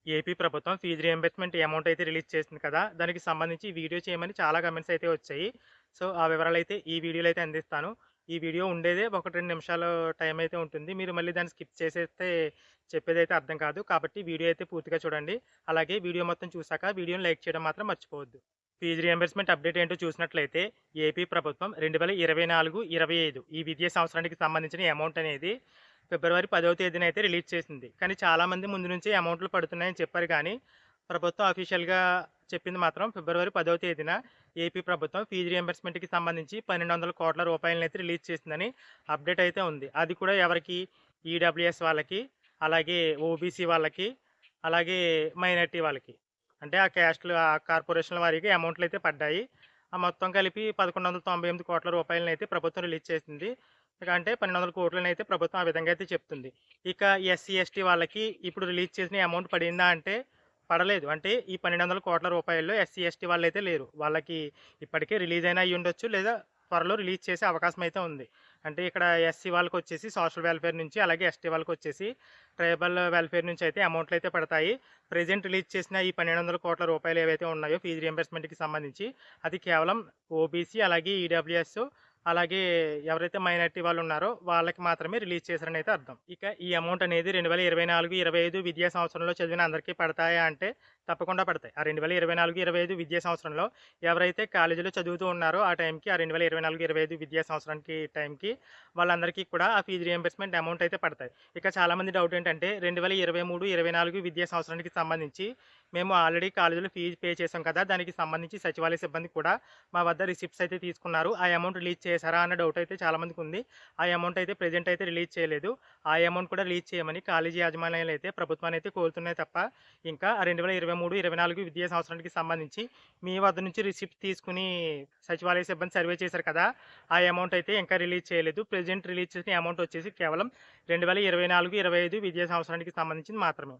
AP ప్రభుత్వం fee reimbursement amount అయితే release చేసింది కదా! దానికి సంబంధించి వీడియో చేయమని చాలా కామెంట్స్ అయితే వచ్చాయి. సో, ఆ వివరాలైతే ఈ వీడియోలో అయితే అందిస్తాను. ఈ వీడియో ఉండేదే 1, 2 నిమిషాలు టైం అయితే ఉంటుంది. మీరు మళ్ళీ దాన్ని స్కిప్ చేసేస్తే చెప్పేదైతే అర్థం కాదు. కాబట్టి వీడియో అయితే పూర్తిగా చూడండి. అలాగే వీడియో మొత్తం చూసాక వీడియోని లైక్ చేయడం మాత్రం మర్చిపోవద్దు. ఫీజు రీయింబర్స్‌మెంట్ అప్డేట్ ఏంటో చూసినట్లయితే ఏపీ ప్రభుత్వం 2024, 25 ఈ విద్యా సంవత్సరానికి సంబంధించిన అమౌంట్ అనేది ఫిబ్రవరి 10వ తేదీన అయితే రిలీజ్ చేసింది. కానీ చాలామంది ముందు నుంచే అమౌంట్‌లు పడుతున్నాయని చెప్పారు గానీ, ప్రభుత్వం అఫీషియల్‌గా చెప్పింది మాత్రం ఫిబ్రవరి 10వ తేదీన ఏపీ ప్రభుత్వం ఫీజు రీయింబర్స్‌మెంట్‌కి సంబంధించి 1,200 కోట్ల రూపాయలనైతే రిలీజ్ చేసిందని అప్డేట్ అయితే ఉంది. అది కూడా ఎవరికి? ఈడబ్ల్యూఎస్ వాళ్ళకి, అలాగే ఓబీసీ వాళ్ళకి, అలాగే మైనారిటీ వాళ్ళకి. అంటే ఆ క్యాస్ట్‌లు, ఆ కార్పొరేషన్‌ల వారీగా అమౌంట్‌లయితే పడ్డాయి. ఆ మొత్తం కలిపి 1198 కోట్ల రూపాయలనైతే ప్రభుత్వం రిలీజ్ చేసింది. ఇక అంటే 1,200 కోట్లనైతే ప్రభుత్వం ఆ విధంగా అయితే చెప్తుంది. ఇక ఎస్సీ, ఎస్టీ వాళ్ళకి ఇప్పుడు రిలీజ్ చేసిన అమౌంట్ పడిందా అంటే పడలేదు. అంటే ఈ 1,200 కోట్ల రూపాయల్లో ఎస్సీ, ఎస్టీ వాళ్ళైతే లేరు. వాళ్ళకి ఇప్పటికే రిలీజ్ అయినా అయ్యుండొచ్చు. లేదా త్వరలో రిలీజ్ చేసే అవకాశం అయితే ఉంది. అంటే ఇక్కడ ఎస్సీ వాళ్ళకొచ్చేసి సోషల్ వెల్ఫేర్ నుంచి, అలాగే ఎస్టీ వాళ్ళకొచ్చేసి ట్రైబల్ వెల్ఫేర్ నుంచి అయితే అమౌంట్‌లయితే పడతాయి. ప్రెజెంట్ రిలీజ్ చేసిన ఈ 1,200 కోట్ల రూపాయలు ఏవైతే ఉన్నాయో ఫీజు రీయింబర్స్‌మెంట్‌కి సంబంధించి అది కేవలం ఓబీసీ, అలాగే ఈడబ్ల్యూఎస్, అలాగే ఎవరైతే మైనారిటీ వాళ్ళున్నారో వాళ్ళకి మాత్రమే రిలీజ్ చేశారని అయితే అర్థం. ఇక ఈ అమౌంట్ అనేది 2024, 25 విద్యా సంవత్సరంలో చదివిన అందరికీ పడతాయా అంటే తప్పకుండా పడతాయి. ఆ 2024, 25 విద్యా సంవత్సరంలో ఎవరైతే కాలేజీలో చదువుతూ ఉన్నారో ఆ టైంకి ఆ 2024, 25 విద్యా సంవత్సరానికి టైంకి వాళ్ళందరికీ కూడా ఆ ఫీజు రీయింబర్స్‌మెంట్ అమౌంట్ అయితే పడతాయి. ఇక చాలామంది డౌట్ ఏంటంటే 2023, 24 విద్యా సంవత్సరానికి సంబంధించి మేము ఆల్రెడీ కాలేజీలో ఫీజు పే చేసాం కదా! దానికి సంబంధించి సచివాలయ సిబ్బంది కూడా మా వద్ద రిసిప్ట్స్ అయితే తీసుకున్నారు. ఆ అమౌంట్ రిలీజ్ చేశారా అన్న డౌట్ అయితే చాలామందికుంది. ఆ అమౌంట్ అయితే ప్రెజెంట్ అయితే రిలీజ్ చేయలేదు. ఆ అమౌంట్ కూడా రిలీజ్ చేయమని కాలేజీ యాజమాన్యాలు అయితే ప్రభుత్వాన్ని అయితే కోరుతున్నాయి తప్ప, ఇంకా 2023, 24 విద్యా సంవత్సరానికి సంబంధించి మీ వద్ద నుంచి రిసిప్ట్ తీసుకొని సచివాలయ సిబ్బంది సర్వే చేశారు కదా! ఆ అమౌంట్ అయితే ఇంకా రిలీజ్ చేయలేదు. ప్రెజెంట్ రిలీజ్ చేసిన అమౌంట్ వచ్చేసి కేవలం 2024, 25 విద్యా సంవత్సరానికి సంబంధించింది మాత్రమే.